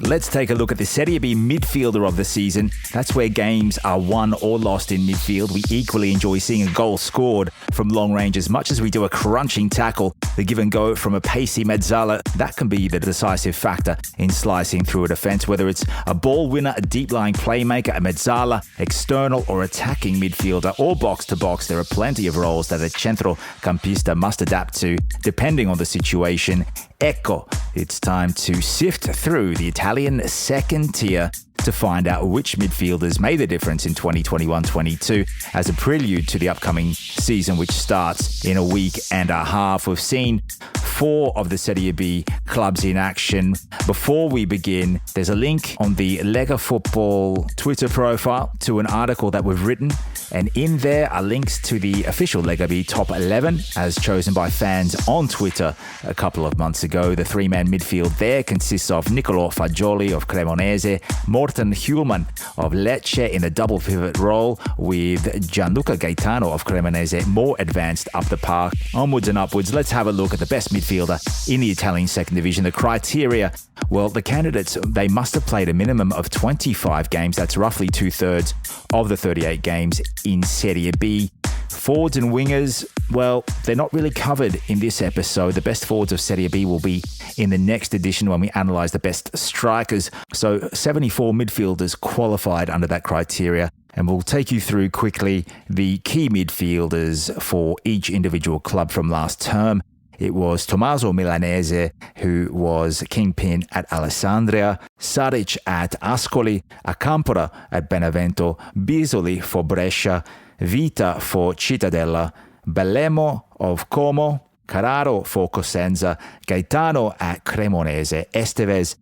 Let's take a look at the Serie B Midfielder of the season. That's where games are won or lost in midfield. We equally enjoy seeing a goal scored from long range as much as we do a crunching tackle. The give and go from a pacey mezzala, that can be the decisive factor in slicing through a defense, whether it's a ball winner, a deep-lying playmaker, a mezzala, external or attacking midfielder, or box-to-box. There are plenty of roles that a centrocampista must adapt to, depending on the situation. Ecco, it's time to sift through the Italian second tier to find out which midfielders made the difference in 2021-22 as a prelude to the upcoming season, which starts in a week and a half. We've seen 4 of the Serie B clubs in action. Before we begin, there's a link on the Lega Football Twitter profile to an article that we've written, and in there are links to the official Lega B top 11 as chosen by fans on Twitter a couple of months ago. The 3-man midfield there consists of Nicolo Falcioli of Cremoneze, Morten Hjulman of Lecce in the double pivot role, with Gianluca Gaytano of Cremoneze more advanced up the park. Onwards and upwards, let's have a look at the best midfielder in the Italian second division. The criteria, well, the candidates, they must have played a minimum of 25 games. That's roughly 2/3 of the 38 games in Serie B. Forwards and wingers, well, they're not really covered in this episode. The best forwards of Serie B will be in the next edition when we analyse the best strikers. So 74 midfielders qualified under that criteria. And we'll take you through quickly the key midfielders for each individual club from last term. It was Tommaso Milanese, who was kingpin at Alessandria, Saric at Ascoli, Acampora at Benevento, Bisoli for Brescia, Vita for Cittadella, Bellemo of Como, Carraro for Cosenza, Gaytano at Cremoneze, Esteves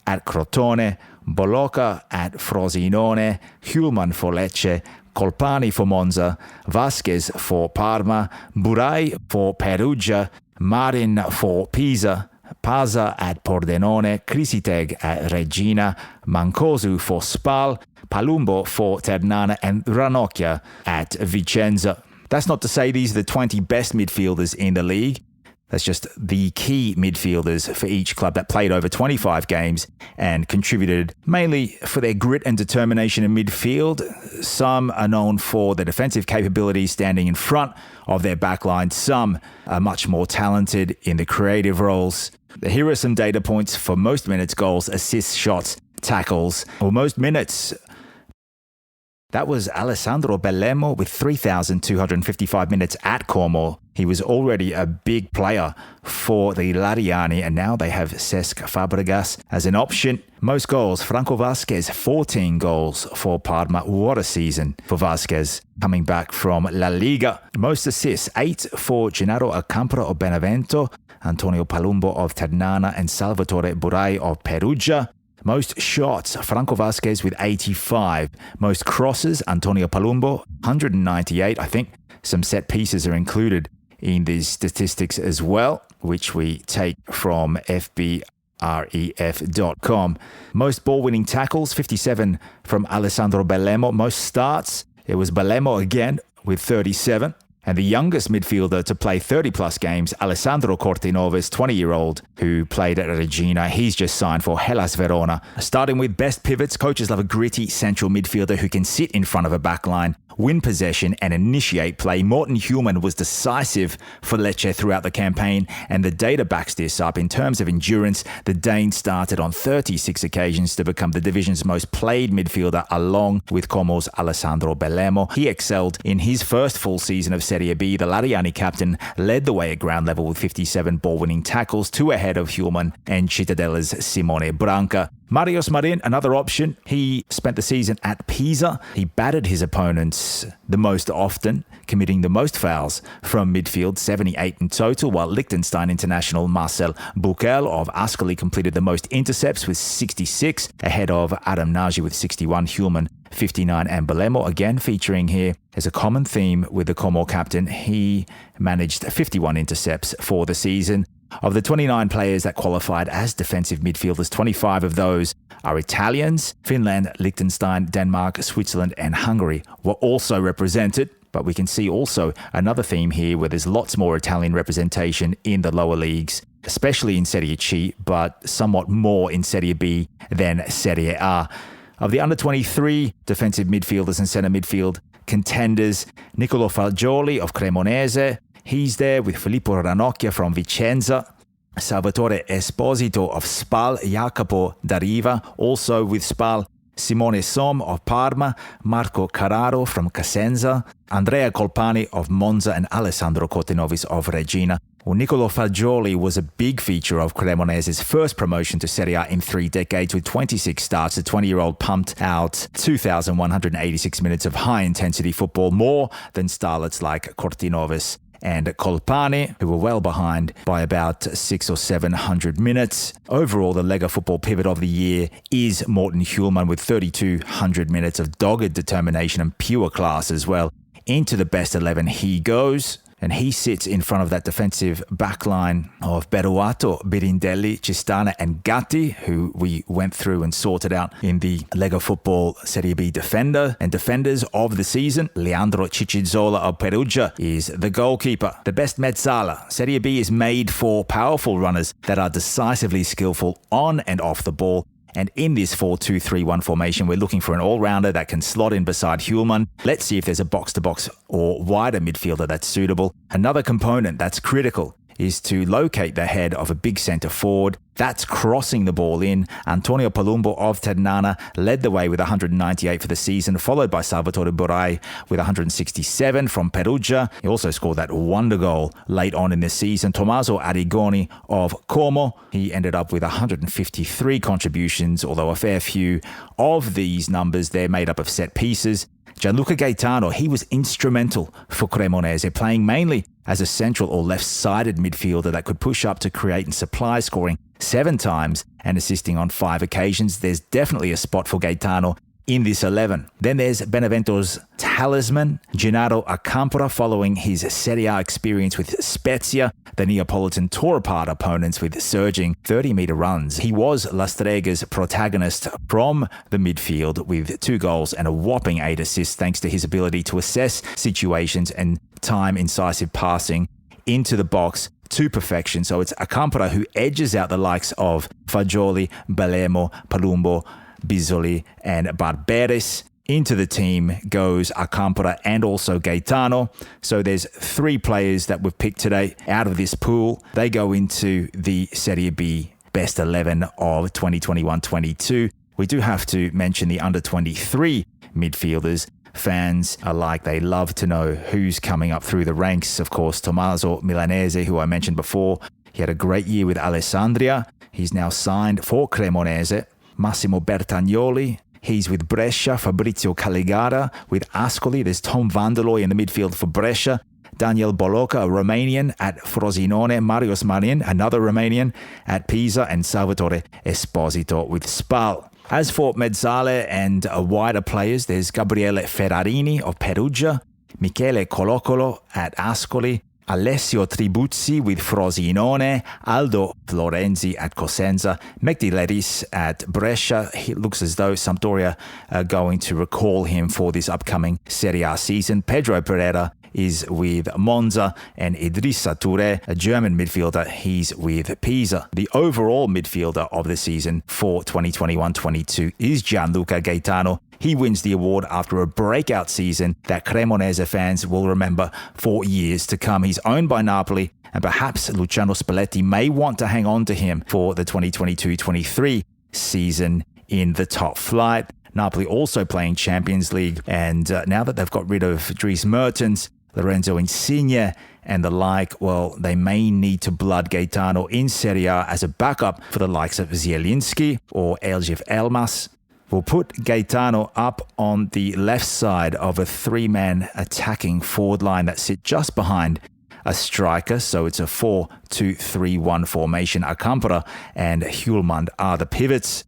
at Crotone, Bolocca at Frosinone, Hjulman for Lecce, Colpani for Monza, Vasquez for Parma, Burai for Perugia, Marin for Pisa, Pasa at Pordenone, Crisiteg at Regina, Mancosu for Spal, Palumbo for Ternana, and Ranocchia at Vicenza. That's not to say these are the 20 best midfielders in the league. That's just the key midfielders for each club that played over 25 games and contributed mainly for their grit and determination in midfield. Some are known for their defensive capabilities standing in front of their backline. Some are much more talented in the creative roles. Here are some data points for most minutes, goals, assists, shots, tackles. For most minutes, that was Alessandro Bellemo with 3,255 minutes at Como. He was already a big player for the Lariani, and now they have Cesc Fabregas as an option. Most goals, Franco Vasquez, 14 goals for Parma. What a season for Vasquez, coming back from La Liga. Most assists, 8 for Gennaro Acampora of Benevento, Antonio Palumbo of Ternana, and Salvatore Burai of Perugia. Most shots, Franco Vasquez with 85. Most crosses, Antonio Palumbo, 198. I think some set pieces are included in these statistics as well, which we take from FBREF.com. Most ball-winning tackles, 57 from Alessandro Bellemo. Most starts, it was Bellemo again with 37. And the youngest midfielder to play 30-plus games, Alessandro Cortinoves, 20-year-old, who played at Regina. He's just signed for Hellas Verona. Starting with best pivots, coaches love a gritty central midfielder who can sit in front of a backline, win possession, and initiate play. Morten Hjulman was decisive for Lecce throughout the campaign, and the data backs this up. In terms of endurance, the Dane started on 36 occasions to become the division's most played midfielder, along with Como's Alessandro Bellemo. He excelled in his first full season of Serie B. The Lariani captain led the way at ground level with 57 ball-winning tackles, 2 ahead of Hjulman and Cittadella's Simone Branca. Marius Marin, another option. He spent the season at Pisa. He battered his opponents the most often, committing the most fouls from midfield, 78 in total, while Liechtenstein international Marcel Buchel of Ascoli completed the most intercepts with 66, ahead of Adam Nagy with 61, Hjulman 59, and Bellemo, again featuring here as a common theme with the Como captain. He managed 51 intercepts for the season. Of the 29 players that qualified as defensive midfielders, 25 of those are Italians. Finland, Liechtenstein, Denmark, Switzerland, and Hungary were also represented. But we can see also another theme here where there's lots more Italian representation in the lower leagues. especially in Serie C, but somewhat more in Serie B than Serie A. Of the under-23 defensive midfielders and centre midfield contenders, Nicolo Falcioli of Cremoneze, he's there with Filippo Ranocchia from Vicenza, Salvatore Esposito of Spal, Jacopo D'Ariva, also with Spal, Simone Som of Parma, Marco Carraro from Cosenza, Andrea Colpani of Monza, and Alessandro Cortinovis of Regina. Well, Nicolo Falcioli was a big feature of Cremonese's first promotion to Serie A in 3 decades. With 26 starts, the 20-year-old pumped out 2,186 minutes of high-intensity football, more than starlets like Cortinovis and Colpani, who were well behind by about 600 or 700 minutes. Overall, the Lega Football pivot of the year is Morten Hjulmand with 3,200 minutes of dogged determination and pure class as well. Into the best 11 he goes, and he sits in front of that defensive backline of Beruato, Birindelli, Cistana and Gatti, who we went through and sorted out in the Lega Football Serie B defenders of the season. Leandro Ciccizola of Perugia is the goalkeeper. The best mezzala. Serie B is made for powerful runners that are decisively skillful on and off the ball. And in this 4-2-3-1 formation, we're looking for an all-rounder that can slot in beside Hjulmand. Let's see if there's a box-to-box or wider midfielder that's suitable. Another component that's critical is to locate the head of a big centre forward. That's crossing the ball in. Antonio Palumbo of Ternana led the way with 198 for the season, followed by Salvatore Burai with 167 from Perugia. He also scored that wonder goal late on in the season. Tommaso Arrigoni of Como, he ended up with 153 contributions, although a fair few of these numbers, they're made up of set pieces. Gianluca Gaytano, he was instrumental for Cremoneze, playing mainly as a central or left-sided midfielder that could push up to create and supply, scoring 7 times and assisting on 5 occasions. There's definitely a spot for Gaytano in this 11. Then there's Benevento's talisman, Gennaro Acampora, following his Serie A experience with Spezia. The Neapolitan tore apart opponents with surging 30-meter runs. He was La Strega's protagonist from the midfield with 2 goals and a whopping 8 assists thanks to his ability to assess situations and time incisive passing into the box to perfection. So it's Acampora who edges out the likes of Fagioli, Balemo, Palumbo, Bizzoli and Barberis. Into the team goes Acampora and also Gaytano. So there's 3 players that we've picked today out of this pool. They go into the Serie B best 11 of 2021-22. We do have to mention the under-23 midfielders. Fans alike, they love to know who's coming up through the ranks. Of course, Tommaso Milanese, who I mentioned before, he had a great year with Alessandria. He's now signed for Cremoneze. Massimo Bertagnoli, he's with Brescia. Fabrizio Caligara with Ascoli. There's Tom Vanderlooy in the midfield for Brescia. Daniel Boloca, a Romanian at Frosinone. Marius Marin, another Romanian at Pisa. And Salvatore Esposito with Spal. As for mezzale and wider players, there's Gabriele Ferrarini of Perugia. Michele Colocolo at Ascoli. Alessio Tribuzzi with Frosinone, Aldo Florenzi at Cosenza, Mehdi Leris at Brescia. It looks as though Sampdoria are going to recall him for this upcoming Serie A season. Pedro Pereira is with Monza, and Idrissa Touré, a German midfielder, he's with Pisa. The overall midfielder of the season for 2021-22 is Gianluca Gaytano. He wins the award after a breakout season that Cremonese fans will remember for years to come. He's owned by Napoli, and perhaps Luciano Spalletti may want to hang on to him for the 2022-23 season in the top flight. Napoli also playing Champions League, and now that they've got rid of Dries Mertens, Lorenzo Insigne and the like, well, they may need to blood Gaytano in Serie A as a backup for the likes of Zielinski or Eljif Elmas. We'll put Gaytano up on the left side of a 3-man attacking forward line that sits just behind a striker, so it's a 4-2-3-1 formation. Acampora and Hjulmand are the pivots.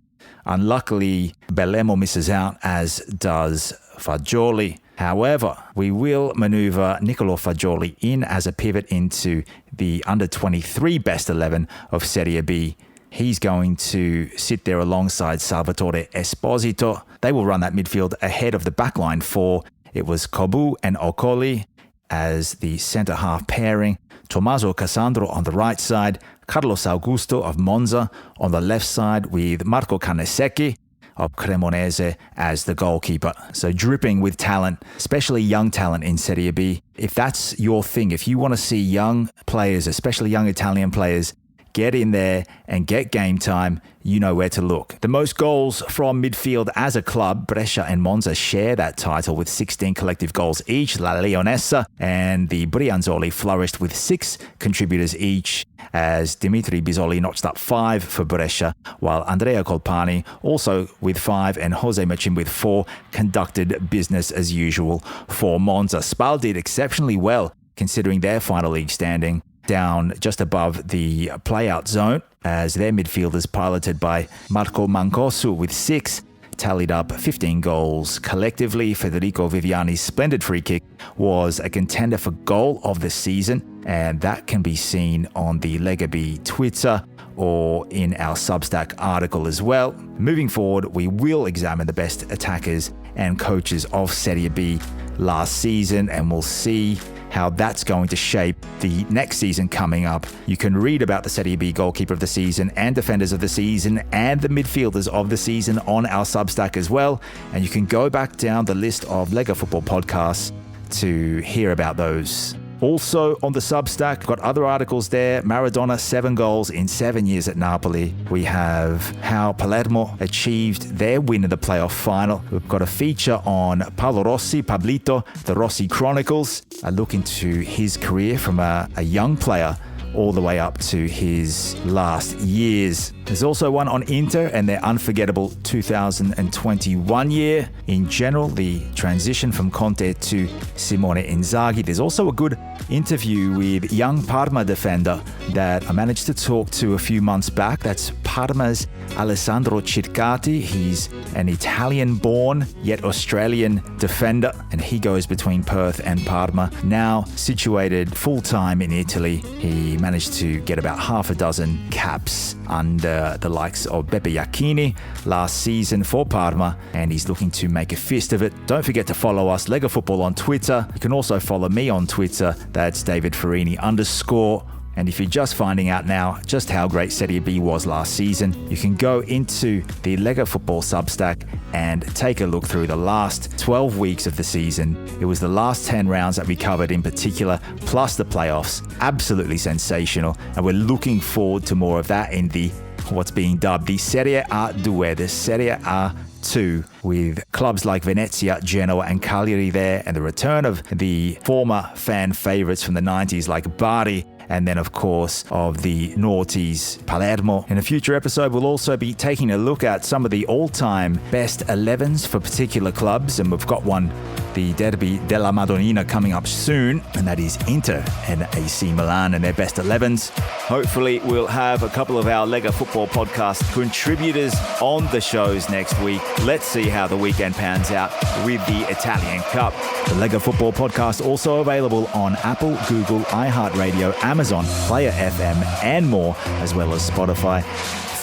Unluckily, Belemo misses out, as does Fagioli. However, we will maneuver Nicolo Fagioli in as a pivot into the under-23 best 11 of Serie B. He's going to sit there alongside Salvatore Esposito. They will run that midfield ahead of the backline 4. It was Kobu and Okoli as the centre-half pairing. Tommaso Cassandro on the right side, Carlos Augusto of Monza on the left side with Marco Cannesecchi of Cremoneze as the goalkeeper. So dripping with talent, especially young talent in Serie B. If that's your thing, if you want to see young players, especially young Italian players, get in there and get game time, you know where to look. The most goals from midfield as a club, Brescia and Monza share that title with 16 collective goals each. La Leonessa and the Brianzoli flourished with 6 contributors each, as Dimitri Bisoli notched up 5 for Brescia, while Andrea Colpani, also with 5, and Jose Machin with 4, conducted business as usual for Monza. Spal did exceptionally well considering their final league standing, down just above the play-out zone, as their midfielders, piloted by Marco Mancosu with 6, tallied up 15 goals collectively. Federico Viviani's splendid free kick was a contender for goal of the season, and that can be seen on the Lega B Twitter or in our Substack article as well. Moving forward, we will examine the best attackers and coaches of Serie B last season, and we'll see how that's going to shape the next season coming up. You can read about the Serie B goalkeeper of the season and defenders of the season and the midfielders of the season on our Substack as well. And you can go back down the list of Lega Football podcasts to hear about those. Also on the Substack, got other articles there. Maradona, 7 goals in 7 years at Napoli. We have how Palermo achieved their win in the playoff final. We've got a feature on Paolo Rossi, Pablito, the Rossi Chronicles. A look into his career from a young player all the way up to his last years. There's also one on Inter and their unforgettable 2021 year. In general, the transition from Conte to Simone Inzaghi. There's also a good interview with young Parma defender that I managed to talk to a few months back. That's Parma's Alessandro Chircati. He's an Italian-born yet Australian defender, and he goes between Perth and Parma. Now situated full-time in Italy, he managed to get about half a dozen caps under the likes of Beppe Iacchini last season for Parma, and he's looking to make a fist of it. Don't forget to follow us, Lega Football, on Twitter. You can also follow me on Twitter. That's David Farini _. And if you're just finding out now just how great Serie B was last season, you can go into the Lega Football Substack and take a look through the last 12 weeks of the season. It was the last 10 rounds that we covered in particular, plus the playoffs. Absolutely sensational. And we're looking forward to more of that in the what's being dubbed the Serie A 2, the Serie A 2, with clubs like Venezia, Genoa and Cagliari there, and the return of the former fan favourites from the 90s like Bari, and then of course of the noughties, Palermo. In a future episode, we'll also be taking a look at some of the all-time best 11s for particular clubs, and we've got one, the Derby della Madonnina, coming up soon, and that is Inter and AC Milan and their best 11s. Hopefully we'll have a couple of our Lega Football podcast contributors on the shows next week. Let's see how the weekend pans out with the Italian Cup. The Lega Football podcast also available on Apple, Google, iHeartRadio, Amazon, Player FM and more, as well as Spotify.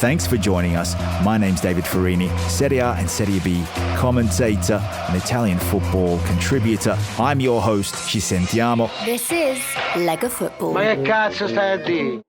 Thanks for joining us. My name's David Farini, Serie A and Serie B commentator, an Italian football contributor. I'm your host. Ci sentiamo. This is Lega Football. Ma che cazzo stai a dire?